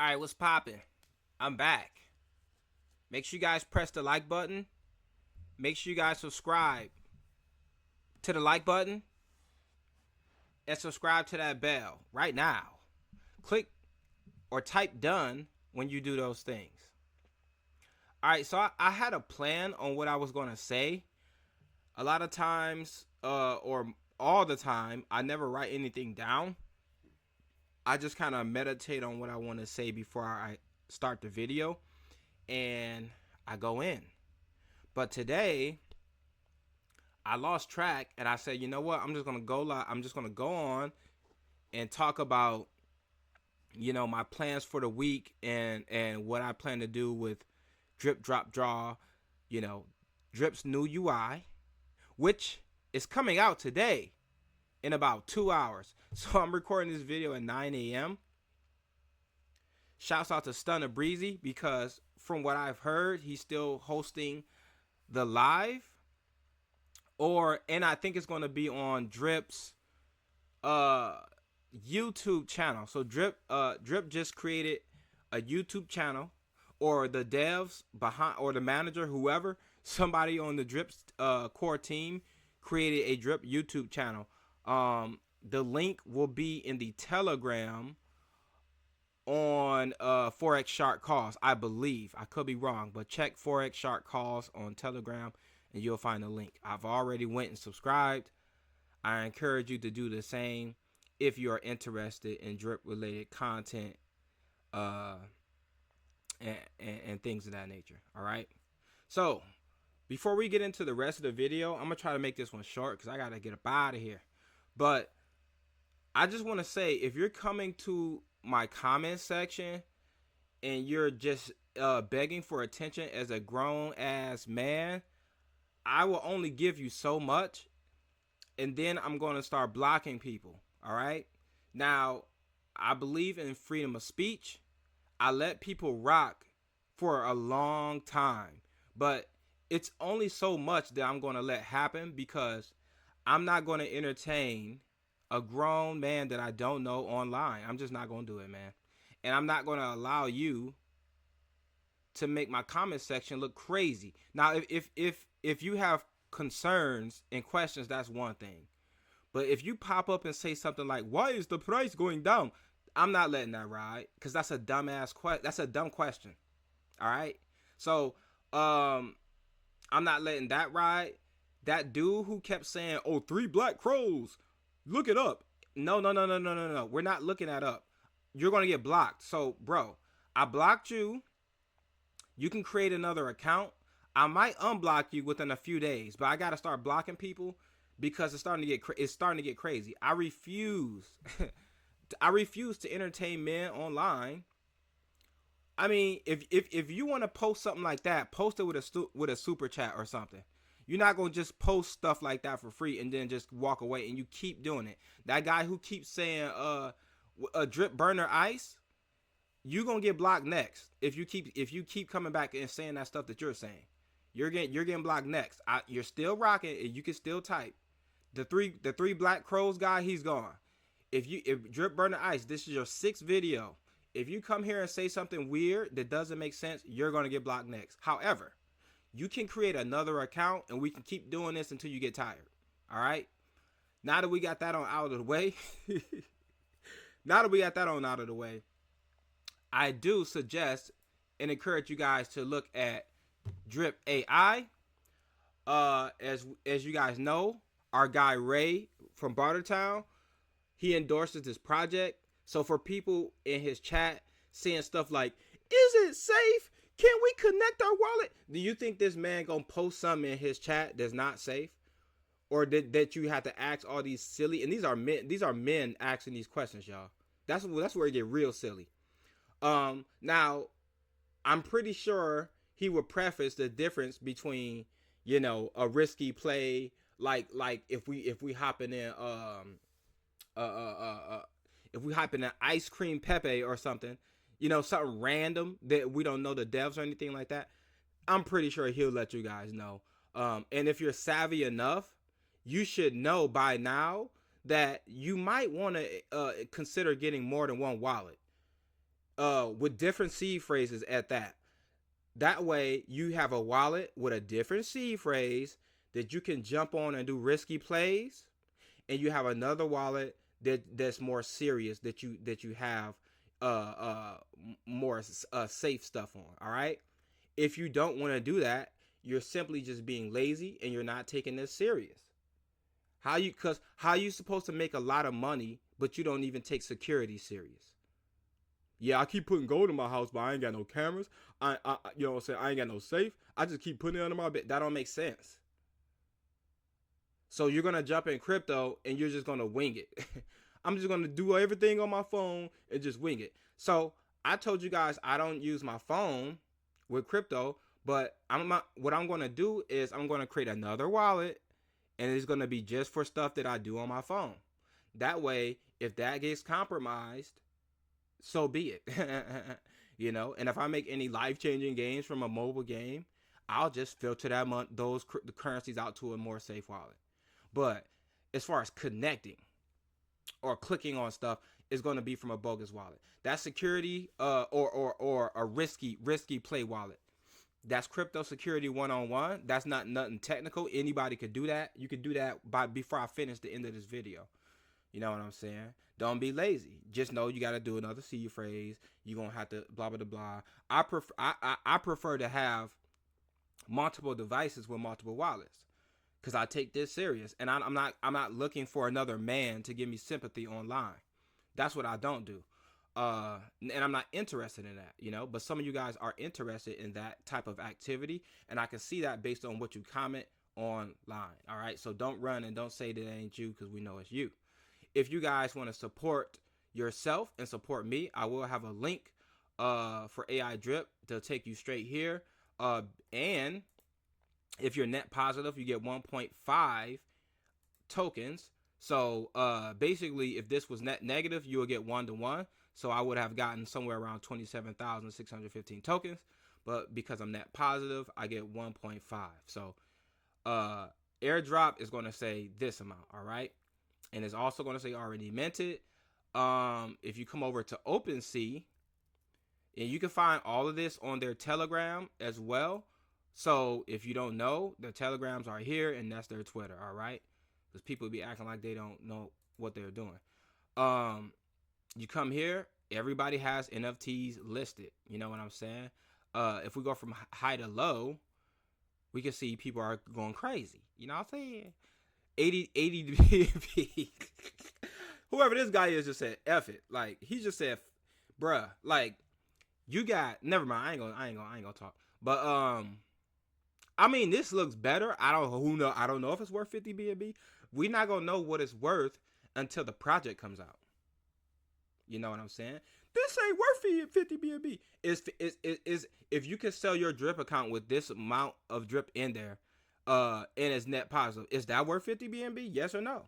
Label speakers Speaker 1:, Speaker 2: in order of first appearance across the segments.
Speaker 1: All right, what's poppin'? I'm back. Make sure you guys press the like button. Make sure you guys subscribe to the like button and subscribe to that bell right now. Click or type done when you do those things. All right, so I had a plan on what I was going to say. A lot of times, or all the time, I never write anything down. I just kind of meditate on what I want to say before I start the video, and I go in. But today, I lost track, and I said, you know what? I'm just gonna go live. I'm just gonna go on and talk about, my plans for the week and what I plan to do with Drip Drop Draw. Drip's new UI, which is coming out today in about 2 hours. So I'm recording this video at 9 a.m. Shouts out to Stunner Breezy, because from what I've heard, he's still hosting the live. And I think it's going to be on Drip's YouTube channel. So Drip just created a YouTube channel, or the devs behind, or the manager, whoever, somebody on the Drip's core team created a Drip YouTube channel. The link will be in the Telegram on Forex Shark Calls, I believe. I could be wrong, but check Forex Shark Calls on Telegram and you'll find the link. I've already went and subscribed. I encourage you to do the same if you are interested in drip related content and things of that nature. All right. So before we get into the rest of the video, I'm gonna try to make this one short because I gotta get up out of here. But I just want to say, if you're coming to my comment section and you're just begging for attention as a grown ass man, I will only give you so much, and then I'm going to start blocking people. All right. Now, I believe in freedom of speech. I let people rock for a long time, but it's only so much that I'm going to let happen, because I'm not going to entertain a grown man that I don't know online. I'm just not going to do it, man. And I'm not going to allow you to make my comment section look crazy. Now, if you have concerns and questions, that's one thing. But if you pop up and say something like, "Why is the price going down?" I'm not letting that ride, because that's a dumbass question. That's a dumb question. All right. So I'm not letting that ride. That dude who kept saying, "Oh, 3 black crows, look it up." No. We're not looking that up. You're gonna get blocked. So, bro, I blocked you. You can create another account. I might unblock you within a few days, but I gotta start blocking people because it's starting to get crazy. I refuse. I refuse to entertain men online. I mean, if you want to post something like that, post it with a super chat or something. You're not gonna just post stuff like that for free and then just walk away and you keep doing it. That guy who keeps saying a drip burner ice, you gonna get blocked next. If you keep coming back and saying that stuff that you're saying, you're getting blocked next. You're still rocking, and you can still type. The three black crows guy, he's gone. If drip burner ice, this is your 6th video. If you come here and say something weird that doesn't make sense, you're gonna get blocked next. However, you can create another account and we can keep doing this until you get tired. All right. Now that we got that on out of the way, I do suggest and encourage you guys to look at Drip AI. As you guys know, our guy Ray from Bartertown, he endorses this project. So for people in his chat saying stuff like, "Is it safe? Can we connect our wallet?" Do you think this man gonna post something in his chat that's not safe? Or that you have to ask all these silly, and these are men asking these questions, y'all. That's where it get real silly. Now, I'm pretty sure he would preface the difference between, a risky play, like if we hop in if we hop in an ice cream Pepe or something, something random that we don't know the devs or anything like that. I'm pretty sure he'll let you guys know. And if you're savvy enough, you should know by now that you might want to consider getting more than one wallet. with different seed phrases at that. That way, you have a wallet with a different seed phrase that you can jump on and do risky plays, and you have another wallet that's more serious that you have more safe stuff on. All right. If you don't want to do that, you're simply just being lazy and you're not taking this serious. How you supposed to make a lot of money but you don't even take security serious? Yeah, I keep putting gold in my house, but I ain't got no cameras. I you know what I'm saying? I ain't got no safe. I just keep putting it under my bed. That don't make sense. So you're gonna jump in crypto and you're just gonna wing it. I'm just gonna do everything on my phone and just wing it. So I told you guys I don't use my phone with crypto, but what I'm gonna do is I'm gonna create another wallet, and it's gonna be just for stuff that I do on my phone. That way, if that gets compromised, so be it. You know, and if I make any life-changing gains from a mobile game, I'll just filter the currencies out to a more safe wallet. But as far as connecting or clicking on stuff, is going to be from a bogus wallet. That's security or a risky play wallet. That's crypto security 101. That's not nothing technical. Anybody could do that. You could do that before I finish the end of this video. You know what I'm saying? Don't be lazy. Just know you got to do another seed phrase. You're going to have to blah, blah, blah. I prefer to have multiple devices with multiple wallets because I take this serious. And I'm not looking for another man to give me sympathy online. That's what I don't do. And I'm not interested in that, you know, but some of you guys are interested in that type of activity. And I can see that based on what you comment online. All right. So don't run and don't say that it ain't you because we know it's you. If you guys want to support yourself and support me, I will have a link for AiDrip to take you straight here. And if you're net positive, you get 1.5 tokens. So basically, if this was net negative, you will get 1-to-1. So I would have gotten somewhere around 27,615 tokens. But because I'm net positive, I get 1.5. So AiDrip is going to say this amount, all right? And it's also going to say already minted. If you come over to OpenSea, and you can find all of this on their Telegram as well. So if you don't know, their Telegrams are here, and that's their Twitter, all right? Because people be acting like they don't know what they're doing. You come here, everybody has NFTs listed. You know what I'm saying? If we go from high to low, we can see people are going crazy. You know what I'm saying? 80 BNB. Whoever this guy is just said F it. Like he just said, bruh, like you got never mind, I ain't gonna talk. But I mean this looks better. I don't know if it's worth 50 BNB. We're not gonna know what it's worth until the project comes out. You know what I'm saying? This ain't worth 50 BNB. Is if you can sell your drip account with this amount of drip in there, and it's net positive, is that worth 50 BNB? Yes or no?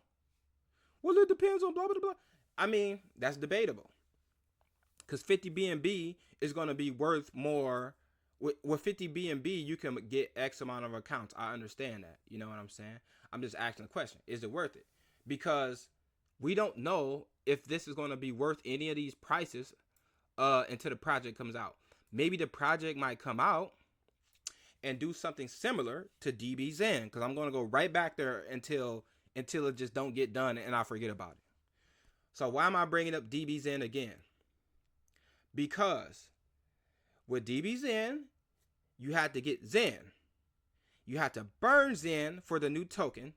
Speaker 1: Well, it depends on blah blah blah. I mean, that's debatable. Because 50 BNB is going to be worth more. With 50 BNB, you can get X amount of accounts. I understand that. You know what I'm saying? I'm just asking the question. Is it worth it? Because we don't know if this is going to be worth any of these prices until the project comes out. Maybe the project might come out and do something similar to DBZen. Because I'm going to go right back there until it just don't get done and I forget about it. So why am I bringing up DBZen again? Because with DBZen, you had to get Zen. You had to burn Zen for the new token.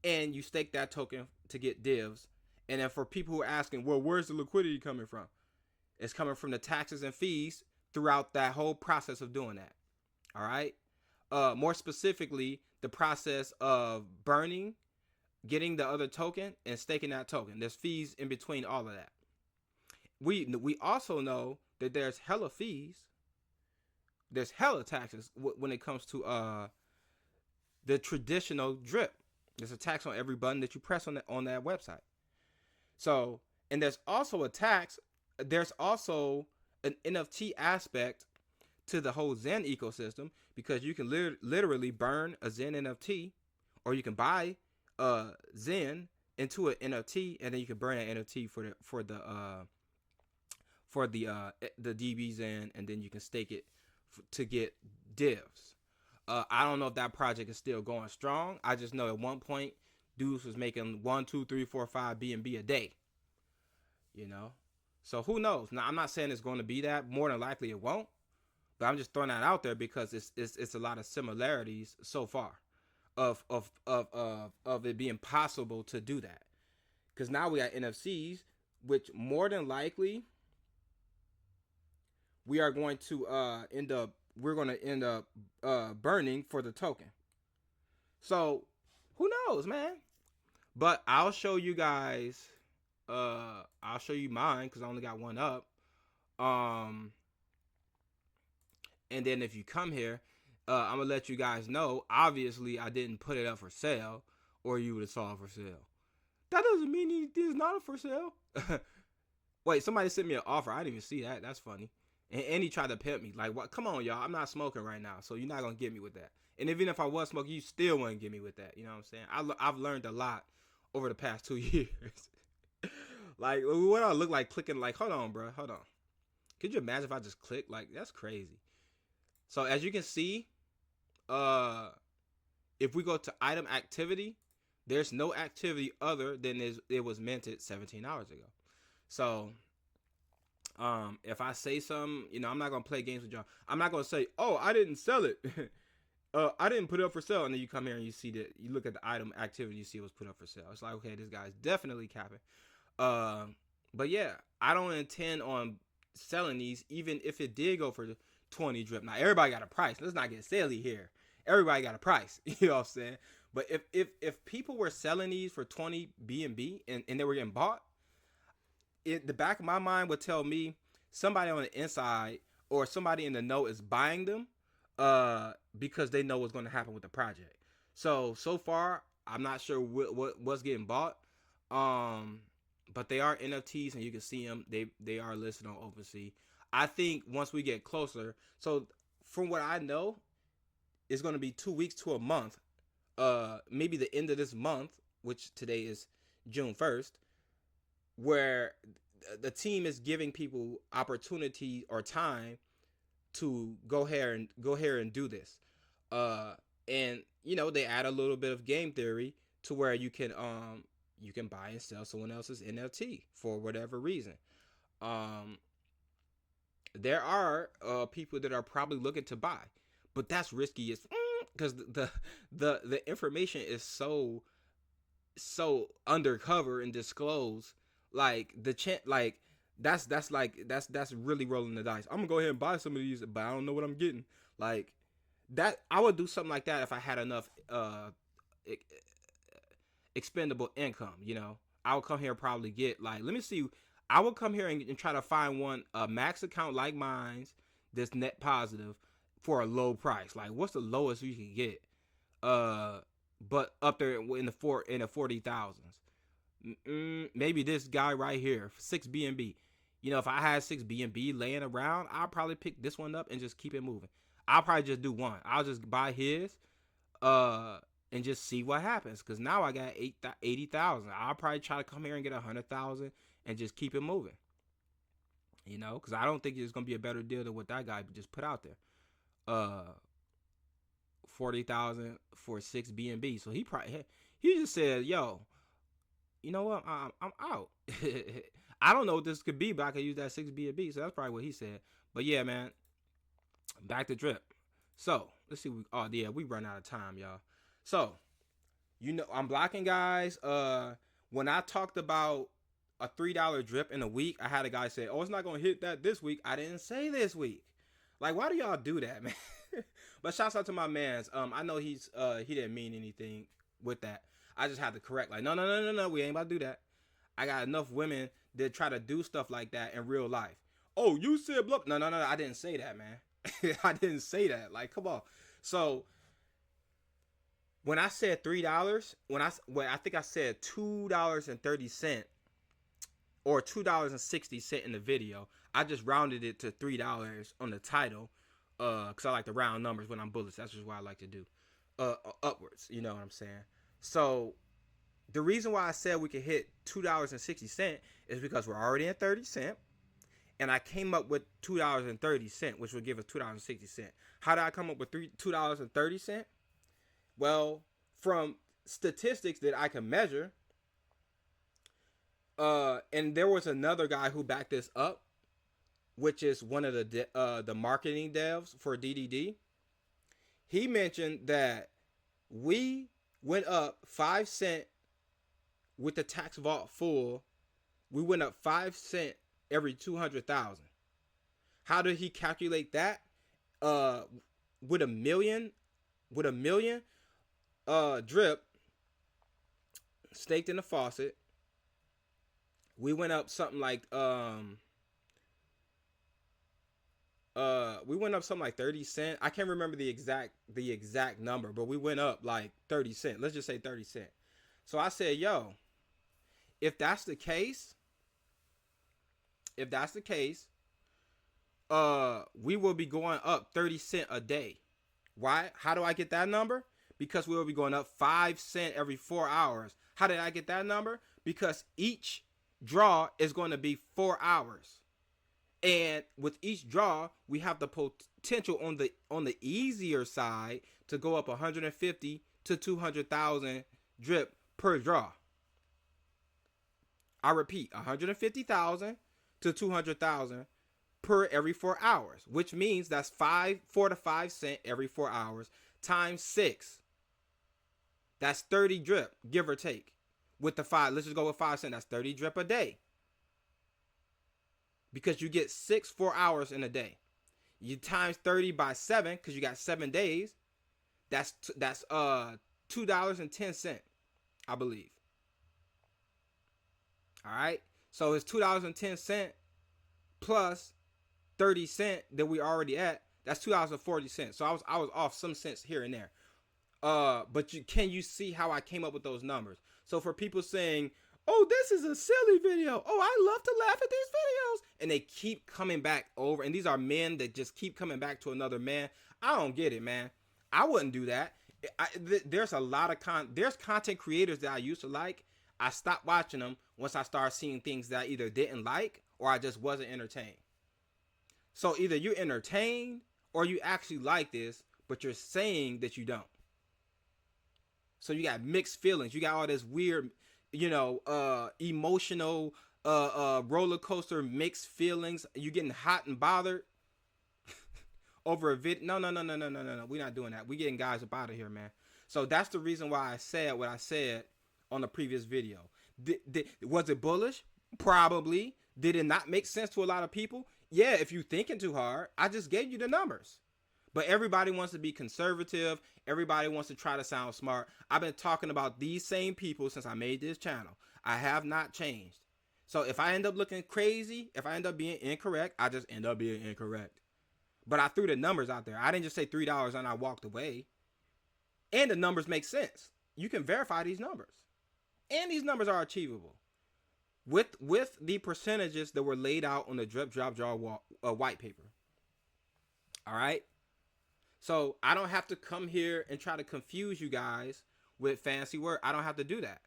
Speaker 1: And you stake that token to get divs. And then for people who are asking, well, where's the liquidity coming from? It's coming from the taxes and fees throughout that whole process of doing that. All right. More specifically, the process of burning, getting the other token, and staking that token. There's fees in between all of that. We also know that there's hella fees. There's hella taxes when it comes to the traditional drip. There's a tax on every button that you press on that website. So, and there's also a tax. There's also an NFT aspect to the whole Zen ecosystem because you can literally burn a Zen NFT, or you can buy Zen into an NFT, and then you can burn an NFT for the for the DBs in, and then you can stake it to get divs. I don't know if that project is still going strong. I just know at one point, dudes was making 1, 2, 3, 4, 5 BNB a day. You know, so who knows? Now I'm not saying it's going to be that. More than likely it won't. But I'm just throwing that out there because it's a lot of similarities so far of it being possible to do that. Because now we got NFTs, which more than likely we are going to end up burning for the token. So who knows, man? But I'll show you guys. I'll show you mine because I only got one up. And then if you come here, I'm gonna let you guys know. Obviously, I didn't put it up for sale, or you would have saw it for sale. That doesn't mean it's not for sale. Wait, somebody sent me an offer. I didn't even see that. That's funny. And he tried to pimp me. Like, what? Come on, y'all. I'm not smoking right now, so you're not gonna get me with that. And even if I was smoking, you still wouldn't get me with that. You know what I'm saying? I've learned a lot over the past 2 years. Like, what I look like clicking? Like, hold on, bro. Hold on. Could you imagine if I just click? Like, that's crazy. So as you can see, if we go to item activity, there's no activity other than it was minted 17 hours ago. So if I say something, I'm not gonna play games with y'all. I'm not gonna say, oh, I didn't sell it. I didn't put it up for sale. And then you come here and you see that, you look at the item activity, you see it was put up for sale. It's like, okay, this guy's definitely capping. But yeah, I don't intend on selling these, even if it did go for 20 drip. Now everybody got a price. Let's not get silly here. Everybody got a price. You know what I'm saying? But if people were selling these for 20 BNB and they were getting bought, the back of my mind would tell me somebody on the inside or somebody in the know is buying them because they know what's going to happen with the project. So far, I'm not sure what's getting bought. But they are NFTs and you can see them. They are listed on OpenSea. I think once we get closer, so from what I know, it's going to be 2 weeks to a month. Maybe the end of this month, which today is June 1st, where the team is giving people opportunity or time to go here and do this. And they add a little bit of game theory to where you can buy and sell someone else's NFT for whatever reason. There are people that are probably looking to buy, but that's risky because the information is so undercover and disclosed. Like that's really rolling the dice. I'm gonna go ahead and buy some of these, but I don't know what I'm getting. Like that, I would do something like that if I had enough expendable income. I would come here and probably get, like, let me see. I would come here and try to find a max account like mine's that's net positive for a low price. Like, what's the lowest you can get? But up there in the 40,000s. Maybe this guy right here, 6 BNB. If I had 6 BNB laying around, I'll probably pick this one up and just keep it moving. I'll probably just do one. I'll just buy his, and just see what happens. Because now I got 80,000. I'll probably try to come here and get 100,000 and just keep it moving. Because I don't think it's going to be a better deal than what that guy just put out there. 40,000 for 6 BNB. So he just said, yo, you know what? I'm out. I don't know what this could be, but I could use that 6 BNB. So that's probably what he said. But yeah, man, back to drip. So let's see. We run out of time, y'all. So, I'm blocking guys. When I talked about a $3 drip in a week, I had a guy say, oh, it's not going to hit that this week. I didn't say this week. Like, why do y'all do that, man? But shouts out to my mans. I know he didn't mean anything with that. I just had to correct. Like, no. We ain't about to do that. I got enough women that try to do stuff like that in real life. Oh, you said blah. No. I didn't say that, man. I didn't say that. Like, come on. So, when I said $3, I think I said $2.30 or $2.60 in the video. I just rounded it to $3 on the title, because I like to round numbers when I'm bullish. That's just what I like to do, upwards. You know what I'm saying? So the reason why I said we could hit $2.60 is because we're already at 30 cents, and I came up with $2.30, which would give us $2.60. How did I come up with $2.30? Well, from statistics that I can measure, and there was another guy who backed this up, which is one of the marketing devs for DDD. He mentioned that we went up 5 cents with the tax vault full. We went up 5 cents every 200,000. How did he calculate that? With a million drip staked in the faucet, we went up something like 30 cents. I can't remember the exact number, but we went up like 30 cents. Let's just say 30 cents. So I said, yo, if that's the case, we will be going up 30 cents a day. Why? How do I get that number? Because we will be going up 5 cents every 4 hours. How did I get that number? Because each draw is going to be 4 hours. And with each draw, we have the potential on the easier side to go up 150 to 200,000 drip per draw. I repeat, 150,000 to 200,000 per every 4 hours, which means that's 4 to 5 cents every 4 hours times 6. That's 30 drip, give or take. With the 5, let's just go with 5 cents. That's 30 drip a day. Because you get 4 hours in a day. You times 30 by 7, because you got 7 days. That's $2.10, I believe. All right. So it's $2.10 plus 30 cents that we already at. That's $2.40. So I was off some cents here and there. But can you see how I came up with those numbers? So for people saying, oh, this is a silly video. Oh, I love to laugh at these videos. And they keep coming back over. And these are men that just keep coming back to another man. I don't get it, man. I wouldn't do that. There's a lot of there's content creators that I used to like. I stopped watching them once I started seeing things that I either didn't like or I just wasn't entertained. So either you're entertained or you actually like this, but you're saying that you don't. So you got mixed feelings. You got all this weird, emotional roller coaster mixed feelings. You getting hot and bothered over a video. No. We're not doing that. We getting guys up out of here, man. So that's the reason why I said what I said on the previous video. Was it bullish? Probably. Did it not make sense to a lot of people? Yeah, if you're thinking too hard. I just gave you the numbers. But everybody wants to be conservative. Everybody wants to try to sound smart. I've been talking about these same people since I made this channel. I have not changed. So if I end up looking crazy, if I end up being incorrect, I just end up being incorrect. But I threw the numbers out there. I didn't just say $3 and I walked away. And the numbers make sense. You can verify these numbers. And these numbers are achievable. With the percentages that were laid out on the drip, drop, draw white paper. All right? So I don't have to come here and try to confuse you guys with fancy words. I don't have to do that.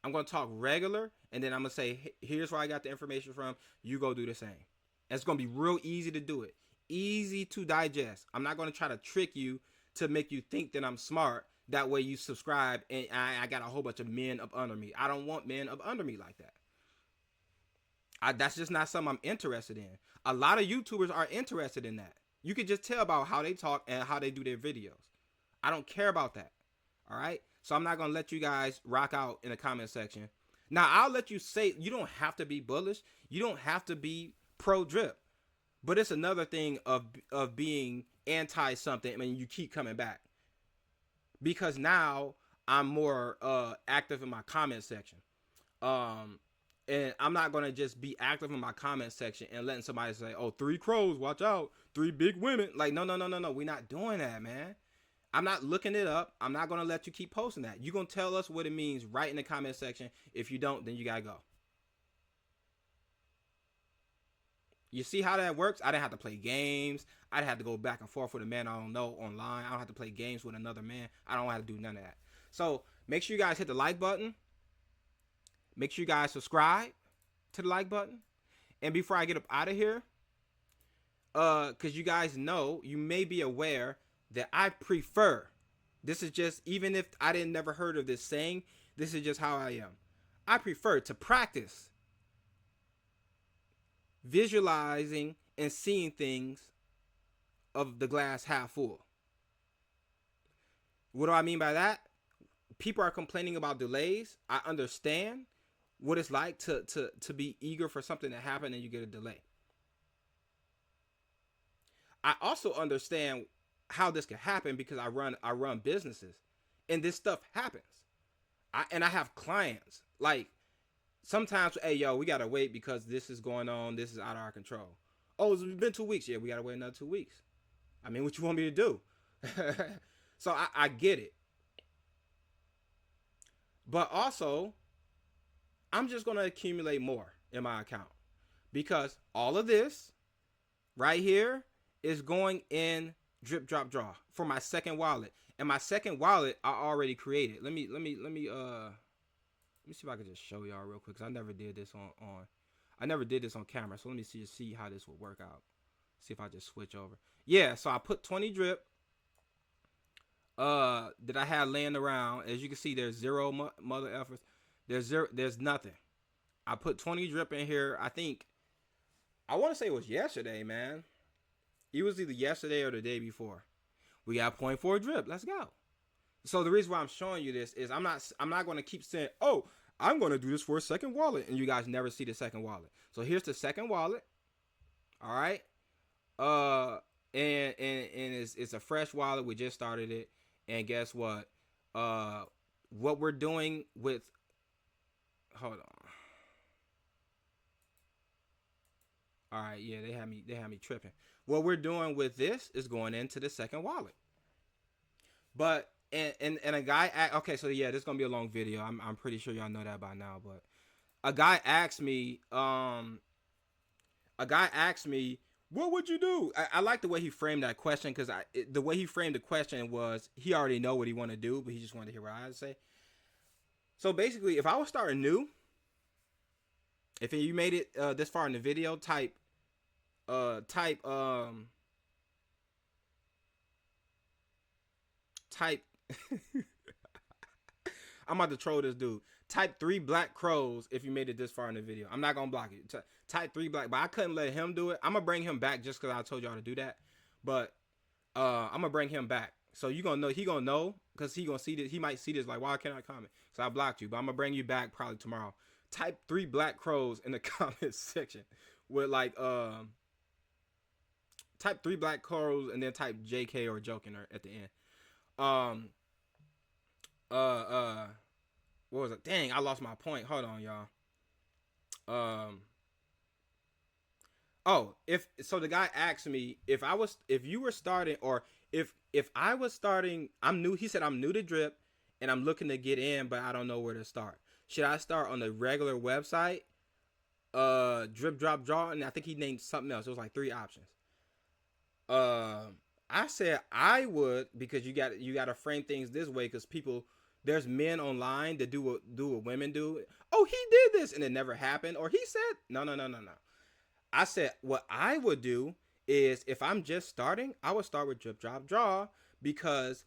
Speaker 1: I'm going to talk regular, and then I'm going to say, here's where I got the information from. You go do the same. And it's going to be real easy to do it. Easy to digest. I'm not going to try to trick you to make you think that I'm smart. That way you subscribe, and I got a whole bunch of men up under me. I don't want men up under me like that. That's just not something I'm interested in. A lot of YouTubers are interested in that. You can just tell about how they talk and how they do their videos. I don't care about that. All right? So I'm not going to let you guys rock out in the comment section. Now, I'll let you say, you don't have to be bullish. You don't have to be pro-drip. But it's another thing of being anti-something. I mean, you keep coming back. Because now I'm more active in my comment section. And I'm not going to just be active in my comment section and letting somebody say, oh, 3 crows, watch out. 3 big women. Like, no. We're not doing that, man. I'm not looking it up. I'm not going to let you keep posting that. You're going to tell us what it means right in the comment section. If you don't, then you got to go. You see how that works? I didn't have to play games. I didn't have to go back and forth with a man I don't know online. I don't have to play games with another man. I don't have to do none of that. So make sure you guys hit the like button. Make sure you guys subscribe to the like button. And before I get up out of here, because you guys know, you may be aware that I prefer, this is just, even if I didn't never heard of this saying, this is just how I am. I prefer to practice visualizing and seeing things of the glass half full. What do I mean by that? People are complaining about delays. I understand what it's like to be eager for something to happen and you get a delay. I also understand how this can happen because I run businesses, and this stuff happens. I have clients, like, sometimes, hey, yo, we gotta wait because this is going on. This is out of our control. Oh, it's been 2 weeks. Yeah, we gotta wait another 2 weeks. I mean, what you want me to do? So I get it. But also, I'm just gonna accumulate more in my account because all of this right here is going in drip drop draw for my second wallet. And my second wallet I already created. Let me see if I can just show y'all real quick, because I never did this I never did this on camera. So let me see how this will work out. See if I just switch over. Yeah, so I put 20 drip that I had laying around. As you can see, there's zero mother efforts. There's nothing. I put 20 drip in here. I want to say it was yesterday, man. It was either yesterday or the day before. We got 0.4 drip. Let's go. So the reason why I'm showing you this is I'm not going to keep saying, oh, I'm going to do this for a second wallet, and you guys never see the second wallet. So here's the second wallet. All right. And it's a fresh wallet. We just started it. And guess what? What we're doing with, hold on. All right, yeah, they had me tripping. What we're doing with this is going into the second wallet. But and a guy, okay, so yeah, this is gonna be a long video. I'm pretty sure y'all know that by now. But a guy asked me, what would you do? I like the way he framed that question, because the way he framed the question was he already know what he want to do, but he just wanted to hear what I had to say. So basically, if I was starting new, if you made it this far in the video, type I'm about to troll this dude. Type 3 black crows if you made it this far in the video. I'm not gonna block you. Type 3 black, but I couldn't let him do it. I'm gonna bring him back just because I told y'all to do that. But I'm gonna bring him back, so you gonna know, he gonna know, because he gonna see this. He might see this like, why can't I comment? So I blocked you, but I'm gonna bring you back probably tomorrow. Type 3 black crows in the comment section with like type 3 black crows and then type JK or joking at the end. What was it? Dang, I lost my point. Hold on, y'all. Oh, so the guy asked me if you were starting, or if I was starting, I'm new. He said, I'm new to drip and I'm looking to get in, but I don't know where to start. Should I start on the regular website, drip drop draw? And I think he named something else. It was like 3 options. I said I would, because you got to frame things this way, because there's men online that do what women do. Oh, he did this and it never happened, or he said no. I said what I would do is, if I'm just starting, I would start with drip drop draw, because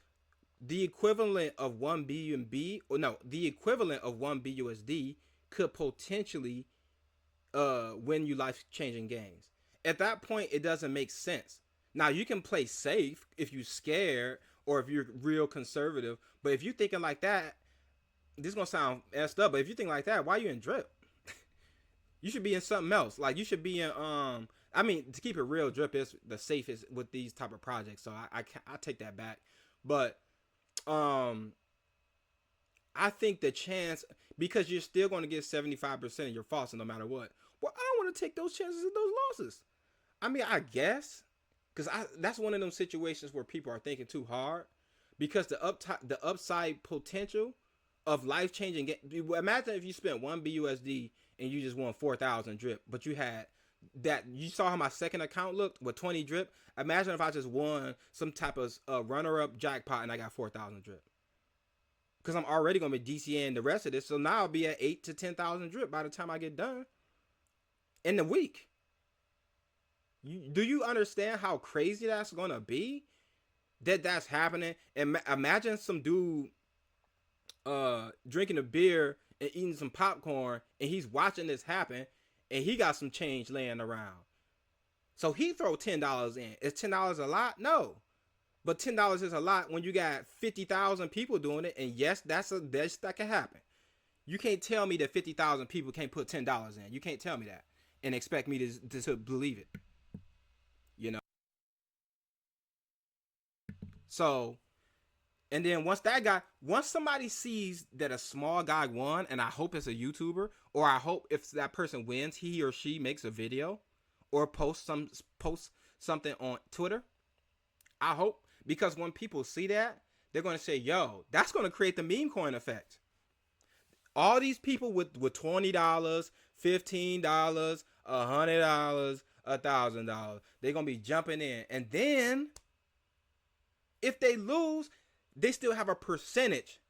Speaker 1: the equivalent of 1 BNB, or no, the equivalent of 1 BUSD could potentially win you life-changing games. At that point, it doesn't make sense. Now, you can play safe if you're scared or if you're real conservative. But if you're thinking like that, this is going to sound messed up, but if you think like that, why are you in drip? You should be in something else. Like, you should be in, I mean, to keep it real, drip is the safest with these type of projects. So I take that back. But I think the chance, because you're still going to get 75% of your Faucet no matter what. Well, I don't want to take those chances and those losses. I mean, I guess, because that's one of them situations where people are thinking too hard, because the upside potential of life-changing. Imagine if you spent 1 BUSD and you just won 4,000 drip, but you had that. You saw how my second account looked with 20 drip. Imagine if I just won some type of runner-up jackpot and I got 4,000 drip, because I'm already gonna be DCAing the rest of this. So now I'll be at 8,000 to 10,000 drip by the time I get done. in the week. Do you understand how crazy that's gonna be? That's happening. And imagine some dude drinking a beer and eating some popcorn, and he's watching this happen, and he got some change laying around. So he throw $10 in. Is $10 a lot? No. But $10 is a lot when you got 50,000 people doing it, and yes, that can happen. You can't tell me that 50,000 people can't put $10 in. You can't tell me that and expect me to believe it. You know. So, and then once somebody sees that a small guy won, and I hope it's a YouTuber, or I hope if that person wins, he or she makes a video or post something on Twitter. I hope, because when people see that, they're going to say, yo, that's going to create the meme coin effect. All these people with $20, $15, $100, $1,000, they're going to be jumping in. And then if they lose, they still have a percentage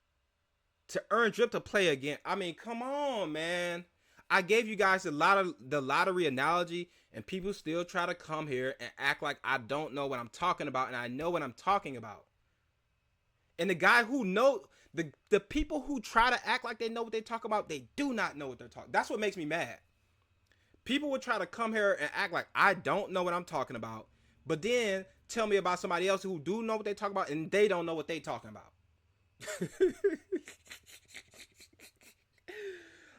Speaker 1: to earn drip to play again. I mean, come on, man. I gave you guys the lottery analogy, and people still try to come here and act like I don't know what I'm talking about, and I know what I'm talking about. And the guy who know the people who try to act like they know what they talk about, they do not know what they're talking. That's what makes me mad. People would try to come here and act like I don't know what I'm talking about, but then tell me about somebody else who do know what they talk about, and they don't know what they talking about.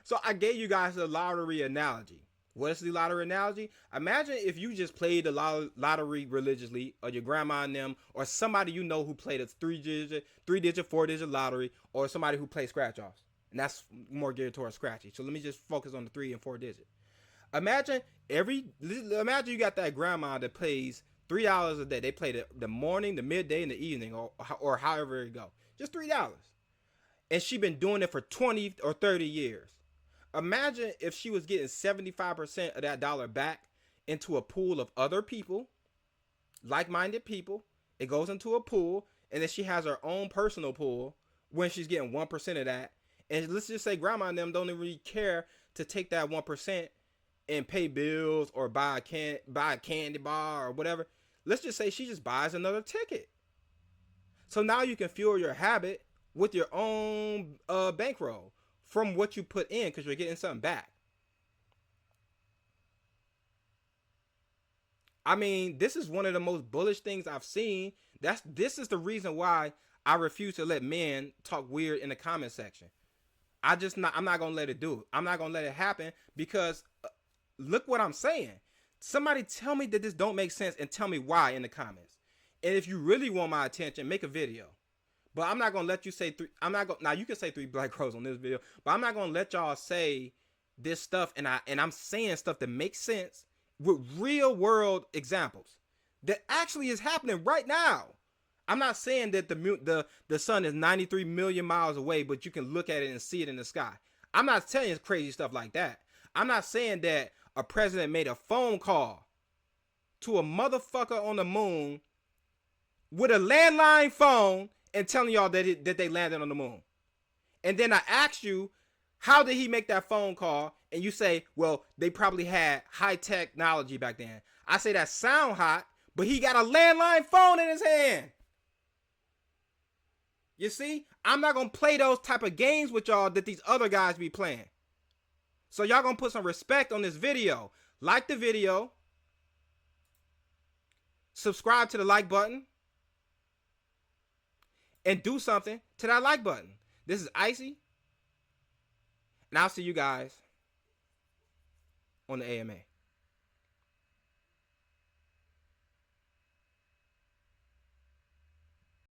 Speaker 1: So I gave you guys the lottery analogy. What is the lottery analogy? Imagine if you just played the lottery religiously, or your grandma and them, or somebody you know who played a 3-digit, 4-digit lottery, or somebody who plays scratch-offs. And that's more geared towards scratchy. So let me just focus on the 3 and 4 digit. Imagine you got that grandma that plays $3 a day. They play the morning, the midday, and the evening, or however it go. Just $3. And she been doing it for 20 or 30 years. Imagine if she was getting 75% of that dollar back into a pool of other people, like-minded people. It goes into a pool, and then she has her own personal pool when she's getting 1% of that. And let's just say grandma and them don't even really care to take that 1% and pay bills or buy a candy bar or whatever. Let's just say she just buys another ticket. So now you can fuel your habit with your own bankroll from what you put in, because you're getting something back. I mean, this is one of the most bullish things I've seen. This is the reason why I refuse to let men talk weird in the comment section. I'm not gonna let it do it. I'm not gonna let it happen, because look what I'm saying. Somebody tell me that this don't make sense, and tell me why in the comments. And if you really want my attention, make a video. But I'm not gonna let you say 3. Now you can say 3 black girls on this video, but I'm not gonna let y'all say this stuff, and I'm saying stuff that makes sense with real world examples that actually is happening right now. I'm not saying that the sun is 93 million miles away, but you can look at it and see it in the sky. I'm not telling you crazy stuff like that. I'm not saying that a president made a phone call to a motherfucker on the moon with a landline phone and telling y'all that they landed on the moon. And then I asked you, how did he make that phone call? And you say, well, they probably had high technology back then. I say that sound hot, but he got a landline phone in his hand. You see, I'm not going to play those type of games with y'all that these other guys be playing. So y'all going to put some respect on this video. Like the video. Subscribe to the like button. And do something to that like button. This is Icy. And I'll see you guys on the AMA.